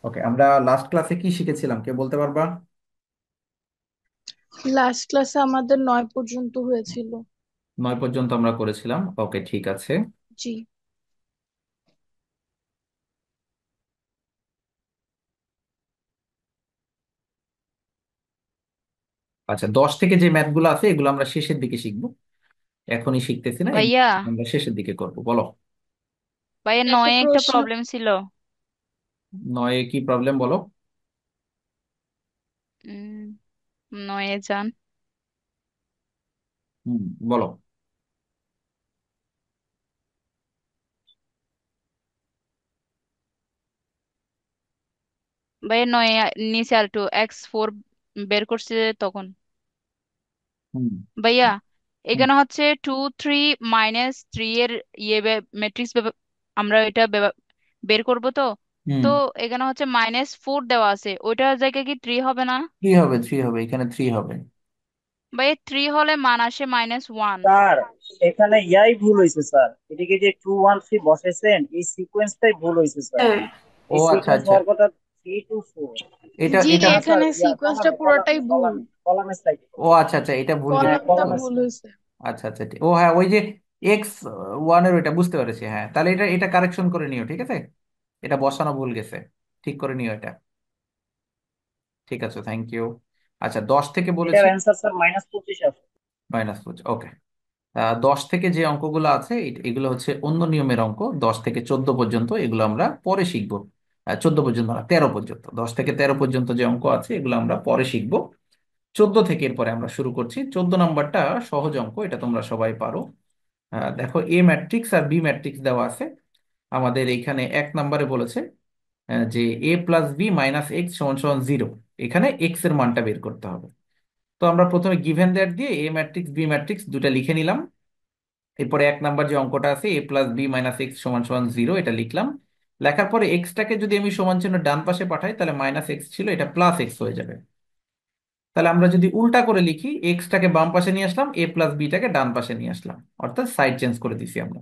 ওকে, আমরা লাস্ট ক্লাসে কি শিখেছিলাম কে বলতে পারবা? লাস্ট ক্লাসে আমাদের 9 পর্যন্ত হয়েছিল। 9 পর্যন্ত আমরা করেছিলাম। ওকে, ঠিক আছে। জি। আচ্ছা, 10 থেকে যে ম্যাথ গুলো আছে এগুলো আমরা শেষের দিকে শিখবো, এখনই শিখতেছি না, এগুলো ভাইয়া আমরা শেষের দিকে করব। বলো। ভাইয়া একটা নয়ে একটা প্রশ্ন। প্রবলেম ছিল। 9-এ কি প্রবলেম বলো? উম, নয়ে যান। হুম, বলো। ভাইয়া নয়ে নিচে আর একটু X4 বের করছে তখন। হুম। ভাইয়া হুম। এখানে হচ্ছে 2 3 - 3 এর ম্যাট্রিক্স আমরা এটা বের করব তো। হুম। তো এখানে হচ্ছে -4 দেওয়া আছে, ওইটার জায়গায় কি 3 হবে না? 3 হবে, 3 হবে, এখানে 3 হবে। ভাইয়া 3 হলে মান আসে -1। স্যার, এখানে ইয়াই ভুল হয়েছে স্যার, এদিকে যে 2 1 3 বসেছেন এই সিকোয়েন্সটাই ভুল হয়েছে স্যার। হ্যাঁ। ও এই আচ্ছা সিকোয়েন্স আচ্ছা। হওয়ার কথা 3 2 4। এটা জি, এটা না স্যার, এখানে ইয়া সিকোয়েন্সটা কলামে কলামে পুরোটাই ভুল। কলামে কলামের সাইডে। ও আচ্ছা আচ্ছা, এটা ভুল গেছে। হ্যাঁ, কলামটা কলামের ভুল সাইডে। হয়েছে। আচ্ছা আচ্ছা, ও হ্যাঁ, ওই যে X1 ওইটা বুঝতে পেরেছি। হ্যাঁ, তাহলে এটা এটা কারেকশন করে নিও, ঠিক আছে? এটা বসানো ভুল গেছে, ঠিক করে নিও এটা। ঠিক আছে, থ্যাংক ইউ। আচ্ছা, 10 থেকে এটার বলেছি। অ্যান্সার স্যার -25 আসে। -5, ওকে। 10 থেকে যে অঙ্কগুলো আছে এগুলো হচ্ছে অন্য নিয়মের অঙ্ক। 10 থেকে 14 পর্যন্ত এগুলো আমরা পরে শিখবো। 14 পর্যন্ত না, 13 পর্যন্ত, 10 থেকে 13 পর্যন্ত যে অঙ্ক আছে এগুলো আমরা পরে শিখবো। 14 থেকে এরপরে আমরা শুরু করছি। 14 নম্বরটা সহজ অঙ্ক, এটা তোমরা সবাই পারো। দেখো, এ ম্যাট্রিক্স আর বি ম্যাট্রিক্স দেওয়া আছে। আমাদের এইখানে 1 নম্বরে বলেছে যে a+b - x=0। এখানে এক্স এর মানটা বের করতে হবে। তো আমরা প্রথমে গিভেন দ্যাট দিয়ে এ ম্যাট্রিক্স বি ম্যাট্রিক্স দুটা লিখে নিলাম। এরপরে 1 নম্বর যে অঙ্কটা আছে a+b - x=0, এটা লিখলাম। লেখার পরে এক্সটাকে যদি আমি সমান চিহ্ন ডান পাশে পাঠাই তাহলে -x ছিল, এটা +x হয়ে যাবে। তাহলে আমরা যদি উল্টা করে লিখি, এক্সটাকে বাম পাশে নিয়ে আসলাম, a+b-টাকে ডান পাশে নিয়ে আসলাম, অর্থাৎ সাইড চেঞ্জ করে দিছি আমরা।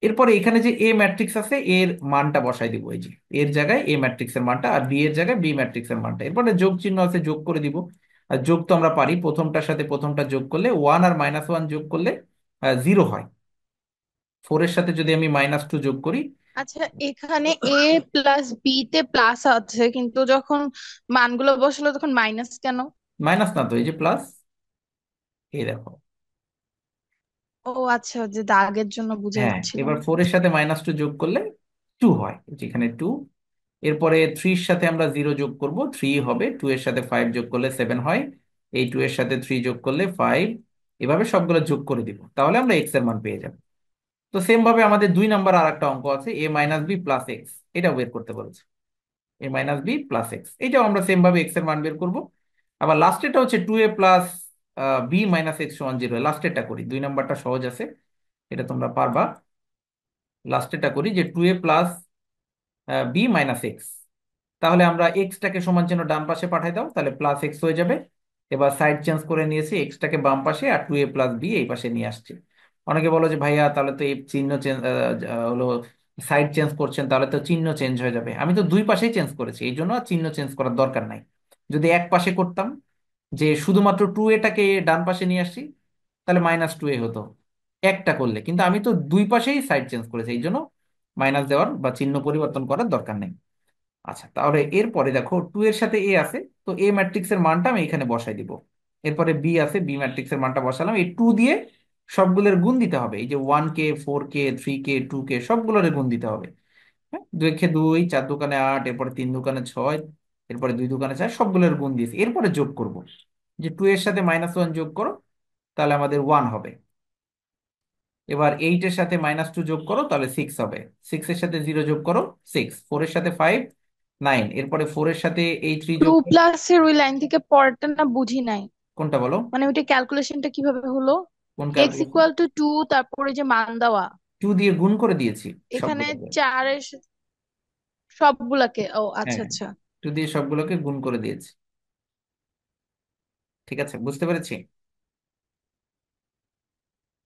এরপরে এখানে যে এ ম্যাট্রিক্স আছে এর মানটা বসাই দিব, এই যে এর জায়গায় এ ম্যাট্রিক্স এর মানটা আর বি এর জায়গায় বি ম্যাট্রিক্স এর মানটা। এরপরে যোগ চিহ্ন আছে, যোগ করে দিব। আর যোগ তো আমরা পারি, প্রথমটার সাথে প্রথমটা যোগ করলে 1 আর -1 যোগ করলে 0 হয়। 4-এর সাথে যদি আমি -2 যোগ করি। আচ্ছা, এখানে A+B তে প্লাস আছে, কিন্তু যখন মানগুলো বসলো তখন মাইনাস কেন? মাইনাস না তো, এই যে প্লাস, এই দেখো। ও আচ্ছা, যে দাগের জন্য বুঝে হ্যাঁ, যাচ্ছিলাম। এবার 4-এর সাথে -2 যোগ করলে 2 হয়, যেখানে 2। এরপরে 3-র সাথে আমরা 0 যোগ করব, 3 হবে। 2 এর সাথে 5 যোগ করলে 7 হয়। এই 2 এর সাথে 3 যোগ করলে 5। এভাবে সবগুলো যোগ করে দিব, তাহলে আমরা এক্স এর মান পেয়ে যাব। তো সেম ভাবে আমাদের 2 নম্বর আর একটা অঙ্ক আছে, a-b+x, এটাও বের করতে বলেছে। a-b+x, এটাও আমরা সেম ভাবে এক্স এর মান বের করব। আবার লাস্টেরটা হচ্ছে 2a+b - x=0, লাস্টেরটা করি, 2 নম্বরটা সহজ আছে, এটা তোমরা পারবা। লাস্টেরটা করি যে 2a+b - x, তাহলে আমরা এক্সটাকে সমান চিহ্ন ডান পাশে পাঠাই দাও, তাহলে +x হয়ে যাবে। এবার সাইড চেঞ্জ করে নিয়েছি, এক্সটাকে বাম পাশে আর 2a+b এই পাশে নিয়ে আসছি। অনেকে বলো যে ভাইয়া তাহলে তো এই চিহ্ন চেঞ্জ হলো, সাইড চেঞ্জ করছেন তাহলে তো চিহ্ন চেঞ্জ হয়ে যাবে। আমি তো দুই পাশেই চেঞ্জ করেছি, এই জন্য আর চিহ্ন চেঞ্জ করার দরকার নাই। যদি এক পাশে করতাম, যে শুধুমাত্র 2a-টাকে ডান পাশে নিয়ে আসছি, তাহলে -2a হতো একটা করলে, কিন্তু আমি তো দুই পাশেই সাইড চেঞ্জ করেছি, এই জন্য মাইনাস দেওয়ার বা চিহ্ন পরিবর্তন করার দরকার নেই। আচ্ছা, তাহলে এরপরে দেখো 2 এর সাথে এ আছে, তো এ ম্যাট্রিক্স এর মানটা আমি এখানে বসাই দিব। এরপরে বি আছে, বি ম্যাট্রিক্স এর মানটা বসালাম। এই 2 দিয়ে সবগুলোর গুণ দিতে হবে, এই যে 1k 4k 3k 2k সবগুলোর গুণ দিতে হবে। হ্যাঁ, 2 × 2 4 × 8, এরপরে 3 × 6, এরপরে 2 × 4 সবগুলোর গুণ দিয়েছি। এরপরে যোগ করব, যে 2 এর সাথে -1 যোগ করো, তাহলে আমাদের 1 হবে। এবার 8-এর সাথে -2 যোগ করো, তাহলে 6 হবে। 6-এর সাথে 0 যোগ করো, 6। 4-এর সাথে 5, 9। এরপরে 4-এর সাথে এই 3 টু যোগ করো। প্লাস এর ওই লাইন থেকে পরেরটা না বুঝি নাই। কোনটা বলো? মানে ওইটা ক্যালকুলেশনটা কিভাবে হলো? কোন x ক্যালকুলেশন? = 2, তারপরে যে মান দেওয়া 2 দিয়ে গুণ করে দিয়েছি এখানে সবগুলোকে। 4 এর সবগুলাকে, ও আচ্ছা হ্যাঁ, আচ্ছা। 2 দিয়ে সবগুলোকে গুণ করে দিয়েছি। ঠিক আছে, বুঝতে পেরেছি।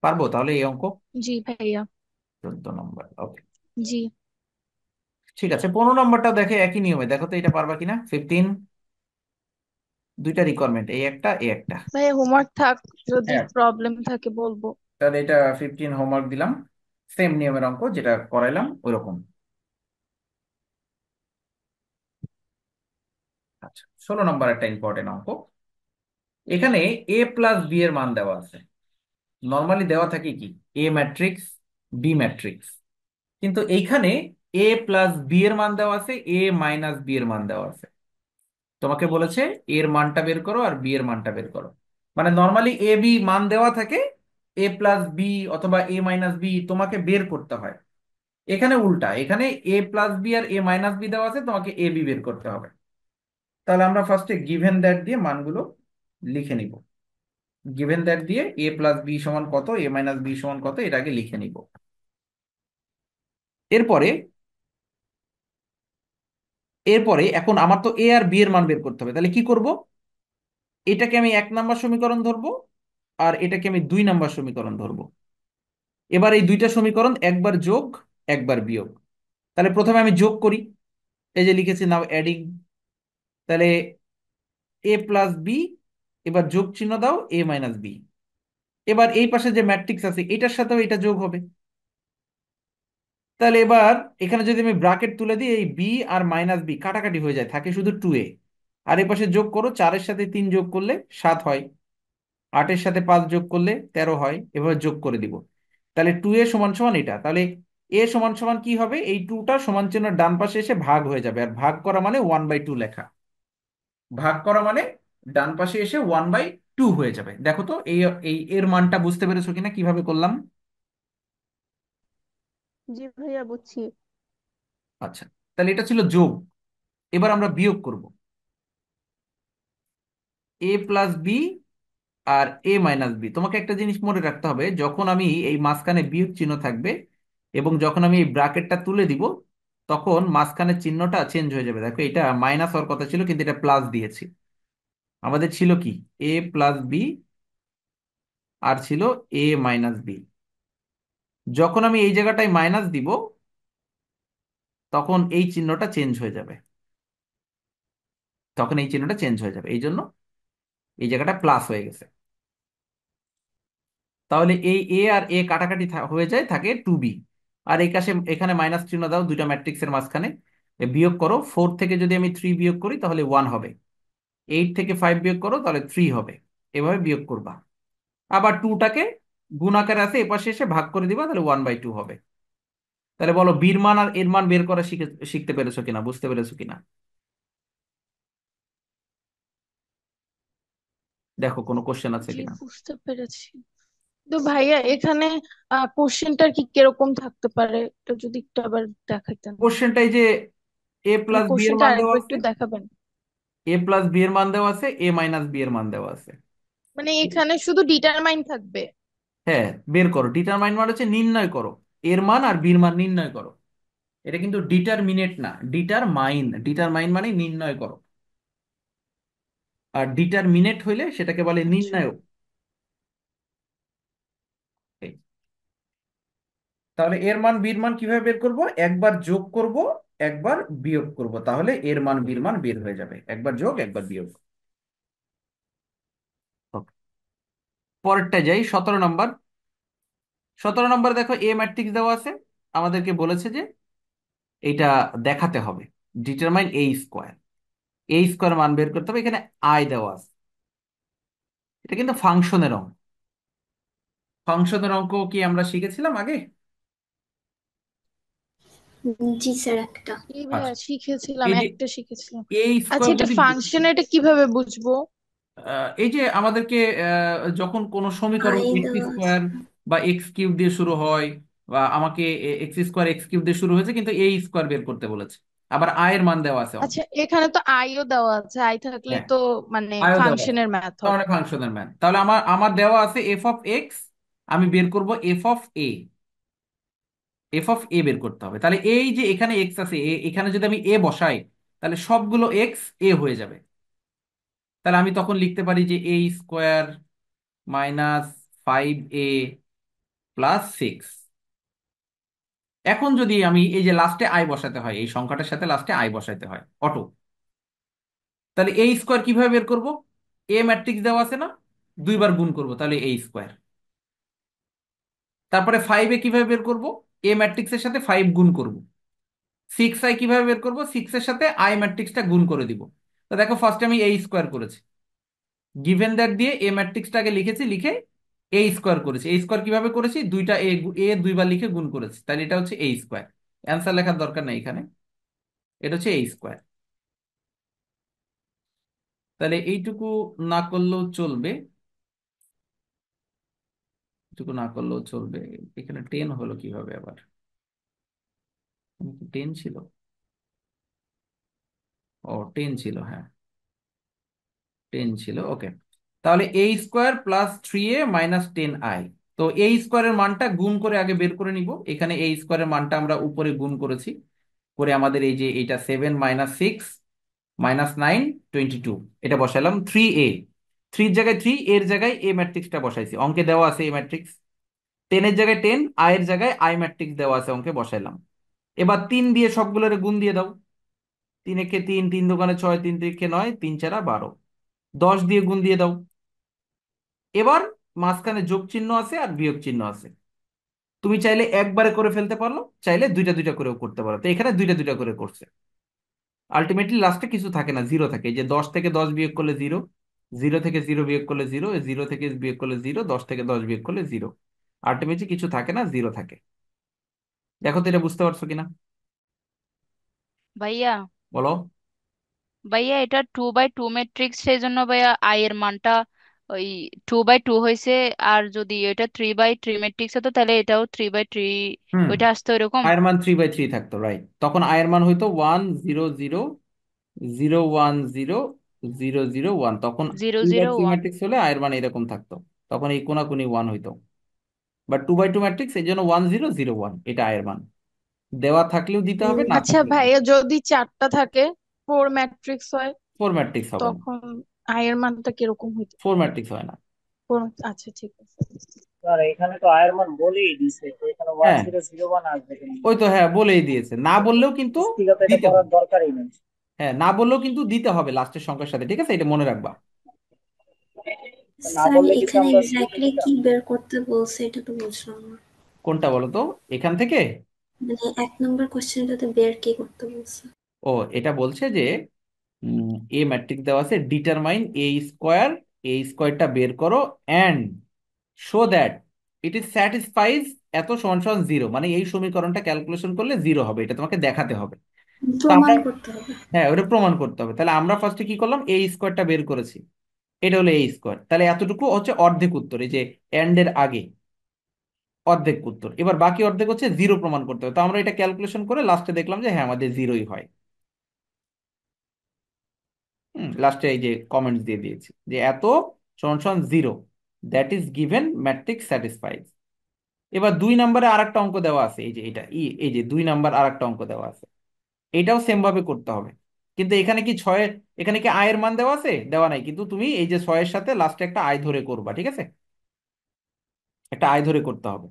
পারবো তাহলে এই অঙ্ক? জি ভাইয়া। 14 নম্বর, ওকে। জি। ঠিক আছে, 15 নম্বরটা দেখে একই নিয়মে দেখো তো এটা পারবা কিনা। 15, দুইটা রিকোয়ারমেন্ট, এই একটা এই একটা। ভাই হোমওয়ার্ক থাক, যদি হ্যাঁ, প্রবলেম থাকে বলবো। তাহলে এটা 15 হোমওয়ার্ক দিলাম, সেম নিয়মের অঙ্ক যেটা করাইলাম ওইরকম। আচ্ছা, 16 নম্বর একটা ইম্পর্টেন্ট অঙ্ক। এখানে এ প্লাস বি এর মান দেওয়া আছে। নর্মালি দেওয়া থাকে কি, এ ম্যাট্রিক্স, বি ম্যাট্রিক্স, কিন্তু এইখানে এ প্লাস বি এর মান দেওয়া আছে, এ মাইনাস বি এর মান দেওয়া আছে। তোমাকে বলেছে এর মানটা বের করো আর বি এর মানটা বের করো। মানে নর্মালি এ বি মান দেওয়া থাকে, এ প্লাস বি অথবা এ মাইনাস বি তোমাকে বের করতে হয়। এখানে উল্টা, এখানে এ প্লাস বি আর এ মাইনাস বি দেওয়া আছে, তোমাকে এ বি বের করতে হবে। তাহলে আমরা ফার্স্টে গিভেন দ্যাট দিয়ে মানগুলো লিখে নিব। গিভেন দ্যাট দিয়ে এ প্লাস বি সমান কত, এ মাইনাস বি সমান কত, এটা আগে লিখে নিব। এরপরে এরপরে এখন আমার তো এ আর বি এর মান বের করতে হবে, তাহলে কি করব? এটাকে আমি 1 নম্বর সমীকরণ ধরবো, আর এটাকে আমি 2 নম্বর সমীকরণ ধরবো। এবার এই দুইটা সমীকরণ একবার যোগ একবার বিয়োগ। তাহলে প্রথমে আমি যোগ করি, এই যে লিখেছি নাও অ্যাডিং। তাহলে এ প্লাস বি, এবার যোগ চিহ্ন দাও, এ মাইনাস বি। এবার এই পাশে যে ম্যাট্রিক্স আছে এটার সাথেও এটা যোগ হবে। তাহলে এবার এখানে যদি আমি ব্রাকেট তুলে দিই, এই বি আর মাইনাস বি কাটাকাটি হয়ে যায়, থাকে শুধু 2a। আর এই পাশে যোগ করো, 4-এর সাথে 3 যোগ করলে 7 হয়, 8-এর সাথে 5 যোগ করলে 13 হয়, এভাবে যোগ করে দিব। তাহলে 2a সমান সমান এটা, তাহলে এ সমান সমান কি হবে, এই টুটা সমান চিহ্ন ডান পাশে এসে ভাগ হয়ে যাবে, আর ভাগ করা মানে 1/2 লেখা। ভাগ করা মানে ডান পাশে এসে 1/2 হয়ে যাবে। দেখো তো এই এই এর মানটা বুঝতে পেরেছো কিনা কিভাবে করলাম? জি ভাইয়া বুঝছি। আচ্ছা, তাহলে এটা ছিল যোগ। এবার আমরা বিয়োগ করব। এ প্লাস বি আর এ মাইনাস বি, তোমাকে একটা জিনিস মনে রাখতে হবে, যখন আমি এই মাঝখানে বিয়োগ চিহ্ন থাকবে এবং যখন আমি এই ব্র্যাকেটটা তুলে দিব, তখন মাঝখানের চিহ্নটা চেঞ্জ হয়ে যাবে। দেখো এটা মাইনাস হওয়ার কথা ছিল, কিন্তু এটা প্লাস দিয়েছি। আমাদের ছিল কি, এ প্লাস বি আর ছিল এ মাইনাস বি। যখন আমি এই জায়গাটায় মাইনাস দিব, তখন এই চিহ্নটা চেঞ্জ হয়ে যাবে। তখন এই চিহ্নটা চেঞ্জ হয়ে যাবে, এই জন্য এই জায়গাটা প্লাস হয়ে গেছে। তাহলে এই এ আর এ কাটাকাটি হয়ে যায়, থাকে 2b। আর এই কাছে এখানে মাইনাস চিহ্ন দাও দুইটা ম্যাট্রিক্সের মাঝখানে। বিয়োগ করো, 4 থেকে যদি আমি 3 বিয়োগ করি তাহলে 1 হবে। 8 থেকে 5 বিয়োগ করো তাহলে 3 হবে। এভাবে বিয়োগ করবা। আবার টুটাকে গুণ আকারে আছে, এপাশে এসে ভাগ করে দিবা, তাহলে 1/2 হবে। তাহলে বলো বির মান আর এর মান বের করা শিখতে পেরেছো কিনা, বুঝতে পেরেছো কিনা? দেখো কোনো কোশ্চেন আছে জি কিনা। বুঝতে পেরেছি। তো ভাইয়া এখানে কোশ্চেনটার কি কিরকম থাকতে পারে, এটা যদি একটু আবার দেখাইতেন। কোশ্চেনটাই যে এ মানে প্লাস বি এর কোশ্চেনটা মান দেওয়া আরেকবার আছে, একটু দেখাবেন। এ প্লাস বি এর মান দেওয়া আছে, এ মাইনাস বি এর মান দেওয়া আছে। মানে এখানে শুধু ডিটারমাইন থাকবে। হ্যাঁ, বের করো। ডিটারমাইন মানে হচ্ছে নির্ণয় করো, এর মান আর বির মান নির্ণয় করো। এটা কিন্তু ডিটারমিনেট না, ডিটারমাইন। ডিটারমাইন মানে নির্ণয় করো, আর ডিটারমিনেট হইলে সেটাকে বলে আচ্ছা। নির্ণায়ক। এই, তাহলে এর মান বির মান কিভাবে বের করব, একবার যোগ করব একবার বিয়োগ করব, তাহলে এর মান বির মান বের হয়ে যাবে, একবার যোগ একবার বিয়োগ। ওকে, পরেরটা যাই, 17 নম্বর। 17 নম্বর দেখো এ ম্যাট্রিক্স দেওয়া আছে, আমাদেরকে বলেছে যে এটা দেখাতে হবে, ডিটারমাইন এ স্কোয়ার। এ স্কোয়ার মান বের করতে হবে, এখানে আই দেওয়া আছে। এটা কিন্তু ফাংশনের অঙ্ক। ফাংশনের অঙ্ক কি আমরা শিখেছিলাম আগে? জি স্যার একটা। এই ভাইয়া আচ্ছা, শিখেছিলাম, এই যে একটা শিখেছিলাম। এ আচ্ছা স্কোয়ার এটা যদি ফাংশন, এটা কিভাবে বুঝবো? এই যে আমাদেরকে যখন কোনো সমীকরণ আই এক্স দেওয়া আছে। স্কোয়ার বা এক্স কিউব দিয়ে শুরু হয়, বা আমাকে এক্স স্কোয়ার এক্স কিউব দিয়ে শুরু হয়েছে কিন্তু এ স্কোয়ার বের করতে বলেছে, আবার আয়ের মান দেওয়া আছে অঙ্ক। আচ্ছা এখানে তো আইও দেওয়া আছে, আই থাকলে হ্যাঁ, তো মানে আয়ও দেওয়া আছে, ফাংশনের ম্যাথ তার হবে। মানে ফাংশনের ম্যান। তাহলে আমার আমার দেওয়া আছে এফ অফ এক্স, আমি বের করব f of a. F of a বের করতে হবে। তাহলে এই যে এখানে এক্স আছে, এখানে যদি আমি এ বসাই, তাহলে সবগুলো এক্স এ হয়ে যাবে। তাহলে আমি তখন লিখতে পারি যে এ স্কোয়ার মাইনাস 5a প্লাস 6। এখন যদি আমি এই যে লাস্টে আই বসাতে হয়, এই সংখ্যাটার সাথে লাস্টে আই বসাতে হয় অটো, তাহলে এ স্কোয়ার কিভাবে বের করব? এ ম্যাট্রিক্স দেওয়া আছে না, দুইবার গুণ করব, তাহলে এ স্কোয়ার। তারপরে 5 কিভাবে বের করব? এ ম্যাট্রিক্সের সাথে 5 গুণ করব। 6 কিভাবে বের করব? 6 সাথে আই ম্যাট্রিক্সটা গুণ করে দিব। তো দেখো ফার্স্টে আমি এ স্কোয়ার করেছি, গিভেন দ্যাট দিয়ে এ ম্যাট্রিক্সটা আগে লিখেছি, লিখে এ স্কোয়ার করেছি। এ স্কোয়ার কিভাবে করেছি? দুইটা এ, এ দুইবার লিখে গুণ করেছি, তাহলে এটা হচ্ছে এ স্কোয়ার। অ্যান্সার লেখার দরকার নেই এখানে, এটা হচ্ছে এ স্কোয়ার। তাহলে এইটুকু না করলেও চলবে, এইটুকু না করলেও চলবে। এখানে 10 হলো কিভাবে আবার? 10 ছিল, ও 10 ছিল, হ্যাঁ 10 ছিল, ওকে। তাহলে এ square plus 3a minus 10i। তো এ স্কোয়ারের মানটা গুণ করে আগে বের করে নিব। এখানে এ স্কোয়ারের মানটা আমরা উপরে গুণ করেছি, করে আমাদের এই যে এটা 7 - 6 - 9 22, এটা বসালাম। 3a, 3 জায়গায় 3, এর জায়গায় এ ম্যাট্রিক্সটা বসাইছি, অঙ্কে দেওয়া আছে এ ম্যাট্রিক্স। 10 জায়গায় 10, এর জায়গায় আই ম্যাট্রিক্স দেওয়া আছে, অঙ্কে বসাইলাম। এবার 3 দিয়ে সবগুলোরে গুণ দিয়ে দাও। 3 একে 3, 3 দোকানে 6, 3 তিরিকে 9, 3 চারা 12, 10 দিয়ে গুণ দিয়ে দাও। এবার মাঝখানে যোগ চিহ্ন আছে আর বিয়োগ চিহ্ন আছে, তুমি চাইলে একবারে করে ফেলতে পারো, চাইলে দুইটা দুইটা করেও করতে পারো। তো এখানে দুইটা দুইটা করে করছে। আলটিমেটলি লাস্টে কিছু থাকে না, জিরো থাকে। এই যে 10 থেকে 10 বিয়োগ করলে জিরো, 0 থেকে 0 বিয়োগ করলে জিরো, 0 থেকে বিয়োগ করলে জিরো, 10 থেকে 10 বিয়োগ করলে জিরো। আলটিমেটলি কিছু থাকে না, জিরো থাকে। দেখো তো এটা বুঝতে পারছো কিনা, ভাইয়া বলো। ভাইয়া এটা 2x2 ম্যাট্রিক্স, সেই জন্য ভাইয়া আই এর মানটা ওই 2x2 হয়েছে। আর যদি এটা 3x3 ম্যাট্রিক্স হতো তাহলে এটাও 3x3, হুম, ওইটা আসতো এরকম। আয়ের মান 3/3 থাকতো, রাইট। তখন আয়ের মান হইতো 1 0 0 0 1 0 0 0 1। তখন zero two by zero three one matrix হলে আয়ের মান এরকম থাকতো, তখন এই কোনাকুনি 1 হইতো। বাট 2/2 ম্যাট্রিক্স, এই জন্য 1 0 0 1, এটা আয়ের মান। দেওয়া থাকলেও দিতে হবে, না আচ্ছা থাকলেও দিতে ভাইয়া, যদি চারটা থাকে, ফোর ম্যাট্রিক্স হয়, 4 ম্যাট্রিক্স হবে না। তখন আয়ের মানটা কিরকম হইতে 4 পারে? ম্যাট্রিক্স হয় না। আচ্ছা, ঠিক আছে। স্যার এখানে তো আয়ের মান বলেই দিছে, তো এখানে ওয়ান হ্যাঁ, জিরো জিরো ওয়ান আসবে কেন? ওই তো, হ্যাঁ বলেই দিয়েছে, না বললেও কিন্তু স্পিকার তো এটা দিতে করার হবে। দরকারই নেই। হ্যাঁ, না বললেও কিন্তু দিতে হবে লাস্টের সংখ্যার সাথে, ঠিক আছে, এটা মনে রাখবা। না স্যার বললে কিছু এখানে আমরা কেটে এক্স্যাক্টলি দিতাম। কি বের করতে বলছে এটা তো বুঝলাম না। কোনটা বলো তো এখান থেকে? মানে 1 নম্বর কোশ্চেনটাতে বের কি করতে বলছে? ও, এটা বলছে যে এ ম্যাট্রিক্স দেওয়া আছে, ডিটারমাইন এ স্কোয়ার, এ স্কোয়ারটা বের করো, and show that it is স্যাটিসফাইজ এত সমান সমান জিরো, মানে এই সমীকরণটা ক্যালকুলেশন করলে জিরো হবে, এটা তোমাকে দেখাতে হবে। তো আমরা, প্রমাণ করতে হবে। হ্যাঁ ওটা প্রমাণ করতে হবে। তাহলে আমরা ফার্স্টে কি করলাম, এ স্কোয়ারটা বের করেছি, এটা হলো এ স্কোয়ার। তাহলে এতটুকু হচ্ছে অর্ধেক উত্তর, এই যে এন্ড এর আগে অর্ধেক উত্তর। এবার বাকি অর্ধেক হচ্ছে জিরো প্রমাণ করতে হবে। তো আমরা এটা ক্যালকুলেশন করে লাস্টে দেখলাম যে হ্যাঁ আমাদের জিরোই হয়। লাস্টে এই যে কমেন্টস দিয়ে দিয়েছি যে এত সমান সমান zero, that is given matrix স্যাটিসফাইজ। এবার 2 নম্বরে আরেকটা অঙ্ক দেওয়া আছে, এই যে এটা এই যে 2 নম্বর আরেকটা অঙ্ক দেওয়া আছে, এটাও সেম ভাবে করতে হবে। কিন্তু এখানে কি ছয়ের, এখানে কি আয়ের মান দেওয়া আছে? দেওয়া নাই, কিন্তু তুমি এই যে 6-এর সাথে লাস্টে একটা আয় ধরে করবা, ঠিক আছে, একটা আয় ধরে করতে হবে।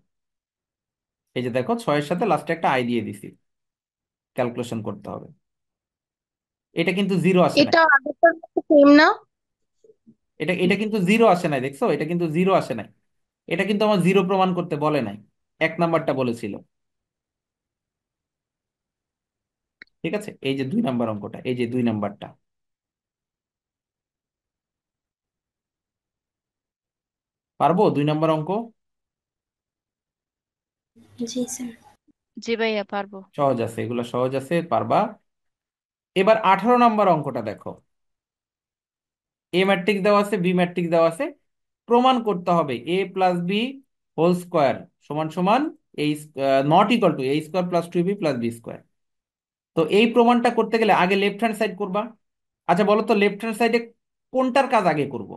এই যে দেখো 6-এর সাথে লাস্টে একটা আয় দিয়ে দিছি, ক্যালকুলেশন করতে হবে। এটা কিন্তু জিরো আসে নাই, এটা আগেরটার মতো সেম না? এটা এটা কিন্তু জিরো আসে নাই, দেখছো, এটা কিন্তু জিরো আসে নাই। এটা কিন্তু আমার জিরো প্রমাণ করতে বলে নাই, 1 নাম্বারটা বলেছিল। ঠিক আছে, এই যে 2 নম্বর অঙ্কটা, এই যে 2 নম্বরটা, পারবো 2 নম্বর অঙ্ক? জি স্যার। জি ভাইয়া পারবো। সহজ আছে, এগুলো সহজ আছে, পারবা। এবার 18 নম্বর অঙ্কটা দেখো, এ ম্যাট্রিক্স দেওয়া আছে, বি ম্যাট্রিক্স দেওয়া আছে, প্রমাণ করতে হবে A plus B whole square সমান সমান এই, not equal to A square plus 2b plus B square. তো এই প্রমাণটা করতে গেলে আগে লেফট হ্যান্ড সাইড করবা। আচ্ছা বলো তো, লেফট হ্যান্ড সাইডে কোনটার কাজ আগে করব?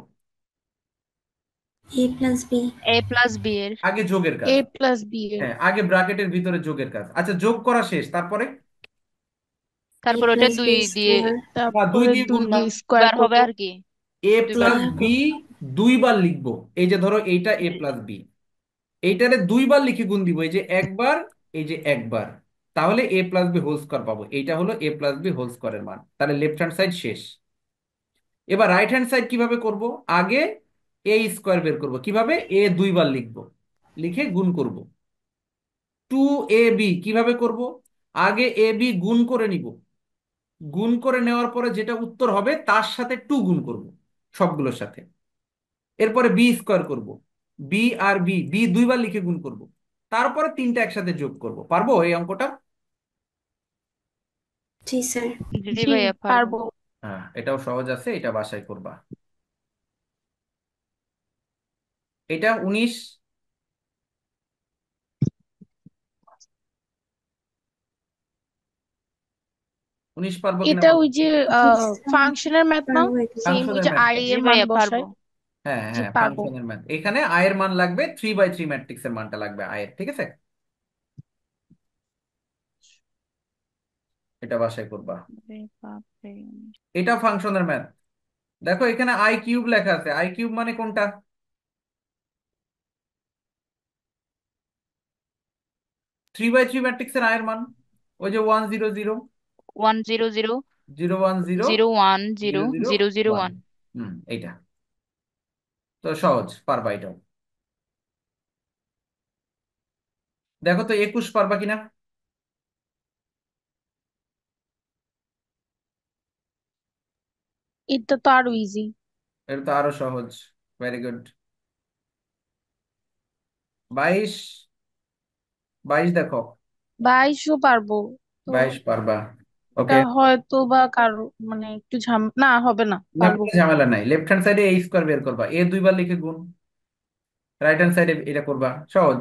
এ প্লাস বি। এ প্লাস বি এর। আগে যোগের কাজ। এ প্লাস বি এর। হ্যাঁ, আগে ব্র্যাকেটের ভিতরে যোগের কাজ। আচ্ছা, যোগ করা শেষ, তারপরে এ তারপর ওটা প্লাস দুই বি দিয়ে স্কোয়ার। বা দুই তারপরে দিয়ে দুই গুণবা, দিয়ে স্কোয়ার বার হবে করব। আর কি, এ দুইবার প্লাস স্কোয়ার বি করব। দুইবার লিখবো। এই যে ধরো এইটা এ প্লাস বি, এইটারে দুইবার লিখে গুণ দিব, এই যে একবার এই যে একবার, তাহলে এ প্লাস বি হোল স্কোয়ার পাবো। এইটা হলো এ প্লাস বি হোল স্কোয়ারের মান। তাহলে লেফট হ্যান্ড সাইড শেষ। এবার রাইট হ্যান্ড সাইড কিভাবে করব? আগে এ স্কোয়ার বের করব। কিভাবে? এ দুইবার লিখবো, লিখে গুণ করব। 2ab কিভাবে করব? আগে এ বি গুণ করে নিব, গুণ করে নেওয়ার পরে যেটা উত্তর হবে তার সাথে 2 গুণ করব সবগুলোর সাথে। এরপরে বি স্কোয়ার করব, বি আর বি বি দুইবার লিখে গুণ করব, তারপরে তিনটা একসাথে যোগ করব। পারবো এই অঙ্কটা? জি স্যার। জি জি, ভাইয়া পারবো। পারবো। হ্যাঁ, এটাও সহজ আছে, এটা বাসায় করবা। এটা 19। পারবো কিনা এটা বলো? ওই যে জি স্যার, ফাংশনের ম্যাথ না? পারবো এটা। সেম ওই ফাংশনের যে ম্যাথ। আই জি এর মান ভাইয়া পারবো। বসায়। হ্যাঁ জি, হ্যাঁ, পারবো। ফাংশনের ম্যাথ। এখানে আয়ের মান লাগবে 3/3 ম্যাট্রিক্সের মানটা লাগবে আয়ের, ঠিক আছে? এটা বাসায় করবা। আরে বাপরে। এটা ফাংশনের ম্যাথ। দেখো এখানে আই কিউব লেখা আছে, আই কিউব মানে কোনটা? 3/3 ম্যাট্রিক্সের আয়ের মান ওই যে 100, 100 010, 010 001। 001। এইটা তো সহজ, পারবা এটাও। দেখো তো 21 পারবা কিনা? এটা তো আরো ইজি। এটা তো আরো সহজ। Very good. 22, 22 দেখো। 22ও পারবো। তো 22 পারবা। এটা ওকে। হয়তো বা কারো মানে একটু না হবে না, না, পারবো। কোনো ঝামেলা নাই। লেফট হ্যান্ড সাইডে এ স্কোয়ার বের করবা, এ দুইবার লিখে গুণ। রাইট হ্যান্ড সাইডে এটা করবা, সহজ।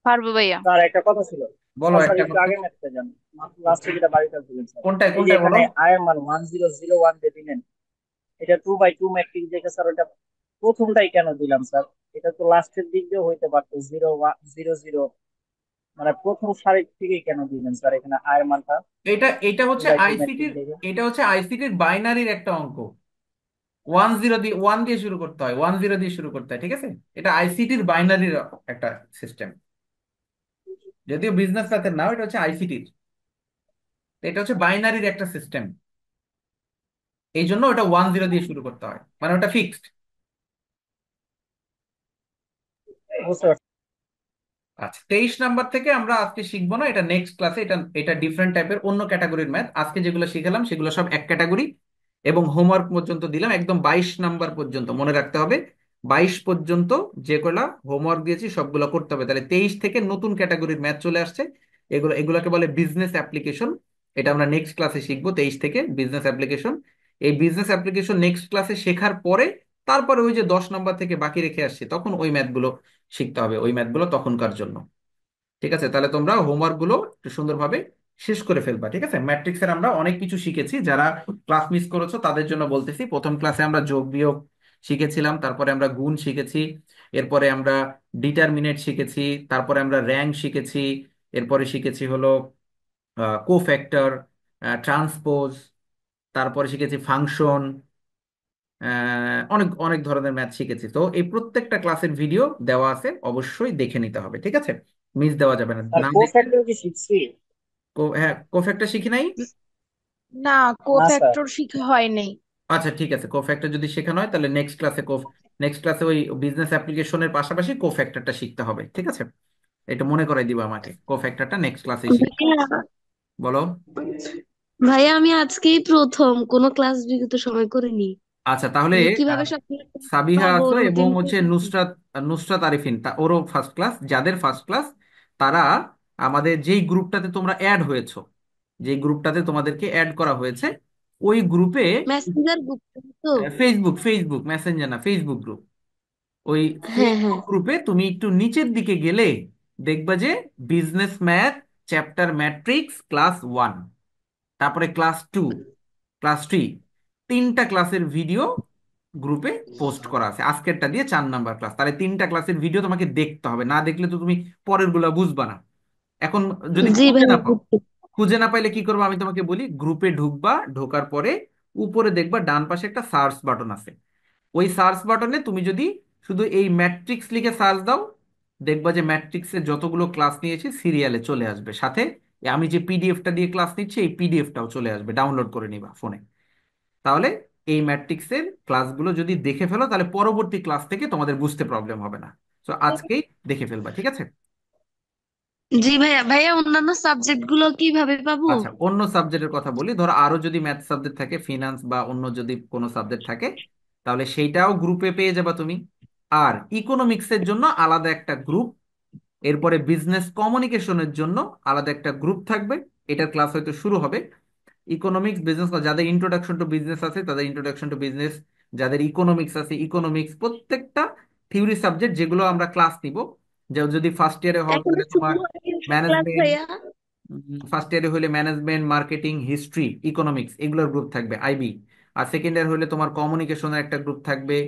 পারবো ভাইয়া। স্যার একটা কথা ছিল। বলো স্যার স্যার একটা একটু কথা। আগে ম্যাথটা যান, লাস্টে যেটা বাড়িতে দিলেন স্যার। কোনটায় এই যে কোনটায় বলো। এখানে আই এর মান 1001 দিয়ে দিলেন, এটা 2/2 ম্যাট্রিক্স দেখে স্যার ওটা প্রথমটাই কেন দিলাম স্যার? এটা তো লাস্টের দিক দিয়ে হইতে পারতো 0 1 0 0, মানে প্রথম সারি থেকে কেন দিলেন স্যার এখানে আয়ের মানটা এটা এটা টু হচ্ছে বাই টু আইসিটির, ম্যাট্রিক্স দেখে? এটা হচ্ছে আইসিটির বাইনারির একটা অঙ্ক। 10 দিয়ে, 1 দিয়ে শুরু করতে হয়, 10 দিয়ে শুরু করতে হয়, ঠিক আছে? এটা আইসিটির বাইনারির একটা সিস্টেম। যদিও বিজনেস ম্যাথের নাও, এটা হচ্ছে আইসিটির। এটা হচ্ছে বাইনারির একটা সিস্টেম। এই জন্য ওটা 10 দিয়ে শুরু করতে হয়, মানে ওটা ফিক্সড। বুঝতে পারছি। আচ্ছা, 23 নাম্বার থেকে আমরা আজকে শিখবো না, এটা নেক্সট ক্লাসে। এটা এটা ডিফারেন্ট টাইপের অন্য ক্যাটাগরির ম্যাথ। আজকে যেগুলো শিখালাম সেগুলো সব এক ক্যাটাগরি, এবং হোমওয়ার্ক পর্যন্ত দিলাম একদম 22 নাম্বার পর্যন্ত, মনে রাখতে হবে। 22 পর্যন্ত যেগুলা হোমওয়ার্ক দিয়েছি সবগুলো করতে হবে। তাহলে 23 থেকে নতুন ক্যাটাগরির ম্যাথ চলে আসছে। এগুলোকে বলে বিজনেস অ্যাপ্লিকেশন। এটা আমরা নেক্সট ক্লাসে শিখবো, 23 থেকে বিজনেস অ্যাপ্লিকেশন। এই বিজনেস অ্যাপ্লিকেশন নেক্সট ক্লাসে শেখার পরে তারপরে ওই যে 10 নাম্বার থেকে বাকি রেখে আসছে, তখন ওই ম্যাথগুলো শিখতে হবে। ওই ম্যাথগুলো তখনকার জন্য। ঠিক আছে? তাহলে তোমরা হোমওয়ার্ক গুলো একটু সুন্দরভাবে শেষ করে ফেলবা, ঠিক আছে? ম্যাট্রিক্সের আমরা অনেক কিছু শিখেছি। যারা ক্লাস মিস করেছো তাদের জন্য বলতেছি, প্রথম ক্লাসে আমরা যোগ বিয়োগ শিখেছিলাম, তারপরে আমরা গুণ শিখেছি, এরপরে আমরা ডিটারমিনেট শিখেছি, তারপরে আমরা র্যাঙ্ক শিখেছি, এরপরে শিখেছি হলো কোফ্যাক্টর, ট্রান্সপোজ, তারপরে শিখেছি ফাংশন। অনেক অনেক ধরনের ম্যাথ শিখেছি। তো এই প্রত্যেকটা ক্লাসের ভিডিও দেওয়া আছে, অবশ্যই দেখে নিতে হবে, ঠিক আছে? মিস দেওয়া যাবে না, আর না কো দেখলে। ফ্যাক্টর কি শিখছি? হ্যাঁ, কোফ্যাক্টর শিখি নাই। না, না স্যার। কোফ্যাক্টর শিখা হয় নাই। আচ্ছা ঠিক আছে, কোফ্যাক্টর যদি শেখানো হয় তাহলে নেক্সট ক্লাসে ওই বিজনেস অ্যাপ্লিকেশনের পাশাপাশি কোফ্যাক্টরটা শিখতে হবে, ঠিক আছে? এটা মনে করাই দিবা আমাকে, কোফ্যাক্টরটা নেক্সট ক্লাসে শিখ। ভাইয়া, বলো। ভাইয়া আমি আজকেই প্রথম কোনো ক্লাস বিগত সময় করিনি। আচ্ছা তাহলে মানে আহ, কিভাবে সব সাবিহা পাবো, আছো এবং রুটিন। হচ্ছে নুসরাত, নুসরাত আরিফিন, ওরও ফার্স্ট ক্লাস। যাদের ফার্স্ট ক্লাস তারা আমাদের যেই গ্রুপটাতে তোমরা অ্যাড হয়েছো, যেই গ্রুপটাতে তোমাদেরকে অ্যাড করা হয়েছে, ওই গ্রুপে মেসেঞ্জার গ্রুপ তো? ফেসবুক মেসেঞ্জার না, ফেসবুক গ্রুপ। ওই হ্যাঁ হ্যাঁ। ফেসবুক গ্রুপে তুমি একটু নিচের দিকে গেলে দেখবা যে business math chapter matrix class 1, তারপরে ক্লাস 2, ক্লাস 3, তিনটা ক্লাসের ভিডিও গ্রুপে পোস্ট করা আছে। আজকেরটা দিয়ে 4 নাম্বার ক্লাস। তাহলে তিনটা ক্লাসের ভিডিও তোমাকে দেখতে হবে, না দেখলে তো তুমি পরের গুলা বুঝবা না। এখন যদি জি খুঁজে ভাইয়া, না পাও, বুঝছি। খুঁজে না পাইলে কি করবো আমি তোমাকে বলি। গ্রুপে ঢুকবা, ঢোকার পরে উপরে দেখবা ডান পাশে একটা সার্চ বাটন আছে। ওই সার্চ বাটনে তুমি যদি শুধু এই ম্যাট্রিক্স লিখে সার্চ দাও, দেখবা যে ম্যাট্রিক্সে যতগুলো ক্লাস নিয়েছি সিরিয়ালে চলে আসবে, সাথে আমি যে পিডিএফটা দিয়ে ক্লাস নিচ্ছি এই পিডিএফটাও চলে আসবে, ডাউনলোড করে নিবা ফোনে। তাহলে এই ম্যাট্রিক্সের ক্লাসগুলো যদি দেখে ফেলো তাহলে পরবর্তী ক্লাস থেকে তোমাদের বুঝতে প্রবলেম হবে না। তো আজকেই দেখে ফেলবা, ঠিক আছে? জি ভাইয়া, ভাইয়া অন্যান্য সাবজেক্ট গুলো কিভাবে পাবো? আচ্ছা, অন্য সাবজেক্টের কথা বলি। ধরো আরো যদি ম্যাথ সাবজেক্ট থাকে, ফিনান্স বা অন্য যদি কোনো সাবজেক্ট থাকে, তাহলে সেইটাও গ্রুপে পেয়ে যাবা তুমি। আর ইকোনমিক্সের জন্য আলাদা একটা গ্রুপ, এরপরে বিজনেস কমিউনিকেশনের জন্য আলাদা একটা গ্রুপ থাকবে। এটার ক্লাস হয়তো শুরু হবে। ইকোনমিক্স বিজনেস, যাদের ইন্ট্রোডাকশন টু বিজনেস আছে তাদের ইন্ট্রোডাকশন টু বিজনেস, যাদের ইকোনমিক্স আছে ইকোনমিক্স, প্রত্যেকটা থিওরি সাবজেক্ট যেগুলো আমরা ক্লাস নিব। যদি ফার্স্ট ইয়ারে হও এখনো তাহলে শুরু তোমার হয়নি ক্লাস ম্যানেজমেন্ট, ভাইয়া? ফার্স্ট ইয়ারে হলে ম্যানেজমেন্ট, মার্কেটিং, হিস্ট্রি, ইকোনমিক্স এগুলোর গ্রুপ থাকবে আইবি। আর সেকেন্ড ইয়ার হলে তোমার কমিউনিকেশনের একটা গ্রুপ থাকবে।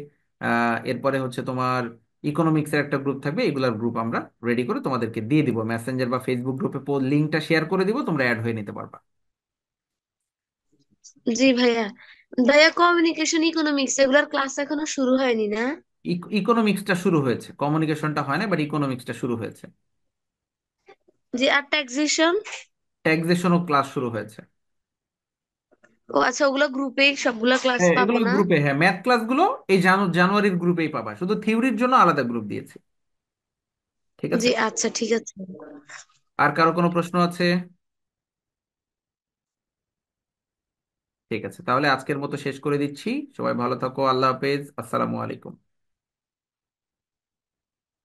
এরপরে হচ্ছে তোমার ইকোনমিক্সের একটা গ্রুপ থাকবে। এগুলোর গ্রুপ আমরা রেডি করে তোমাদেরকে দিয়ে দিব, মেসেঞ্জার বা ফেসবুক গ্রুপে লিঙ্কটা শেয়ার করে দিব, তোমরা অ্যাড হয়ে নিতে পারবা। জি ভাইয়া। ভাইয়া কমিউনিকেশন, ইকোনমিক্স এগুলার ক্লাস এখনো শুরু হয়নি না? ইকোনমিক্সটা শুরু হয়েছে, কমিউনিকেশনটা হয় না, বাট ইকোনমিক্সটা শুরু হয়েছে। জি, আর ট্যাক্সেশন? ট্যাক্সেশনও ক্লাস শুরু হয়েছে। ও আচ্ছা, ওগুলো গ্রুপে সবগুলা ক্লাস হ্যাঁ, পাবো এগুলো না? গ্রুপে, হ্যাঁ ম্যাথ ক্লাসগুলো এই জানুয়ারির গ্রুপেই পাবা, শুধু থিওরির জন্য আলাদা গ্রুপ দিয়েছে। ঠিক আছে? জি আচ্ছা, ঠিক আছে। আর কারো কোনো প্রশ্ন আছে? ঠিক আছে, তাহলে আজকের মতো শেষ করে দিচ্ছি। সবাই ভালো থাকো, আল্লাহ হাফেজ, আসসালামু আলাইকুম।